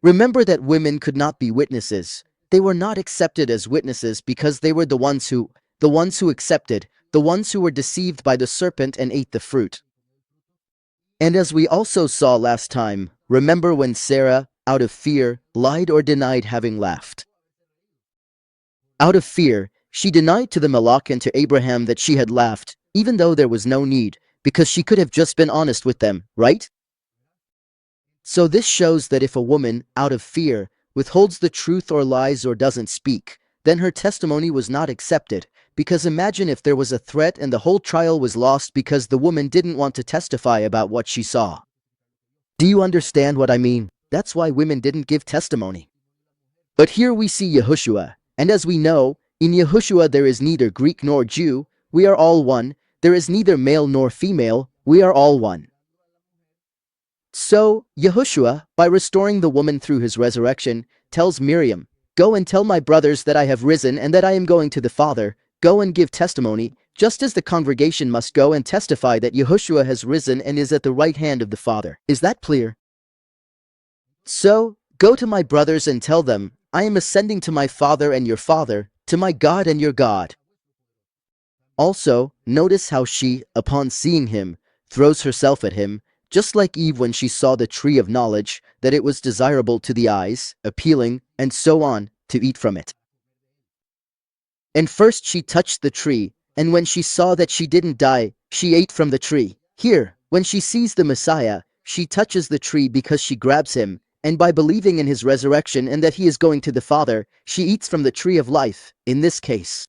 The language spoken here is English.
Remember that women could not be witnesses. They were not accepted as witnesses because they were the ones who accepted, the ones who were deceived by the serpent and ate the fruit. And as we also saw last time, remember when Sarah, out of fear, lied or denied having laughed. Out of fear, she denied to the Malach and to Abraham that she had laughed, even though there was no need, because she could have just been honest with them, right? So this shows that if a woman, out of fear, withholds the truth or lies or doesn't speak, then her testimony was not accepted, because imagine if there was a threat and the whole trial was lost because the woman didn't want to testify about what she saw. Do you understand what I mean? That's why women didn't give testimony. But here we see Yahushua, and as we know, in Yahushua there is neither Greek nor Jew, we are all one, there is neither male nor female, we are all one. So, Yahushua, by restoring the woman through his resurrection, tells Miriam, "Go and tell my brothers that I have risen and that I am going to the Father. Go and give testimony, just as the congregation must go and testify that Yahushua has risen and is at the right hand of the Father." Is that clear? So, go to my brothers and tell them, "I am ascending to my Father and your Father, to my God and your God." Also, notice how she, upon seeing him, throws herself at him, just like Eve when she saw the tree of knowledge, that it was desirable to the eyes, appealing, and so on, to eat from it. And first she touched the tree, and when she saw that she didn't die, she ate from the tree. Here, when she sees the Messiah, she touches the tree because she grabs him, and by believing in his resurrection and that he is going to the Father, she eats from the tree of life, in this case.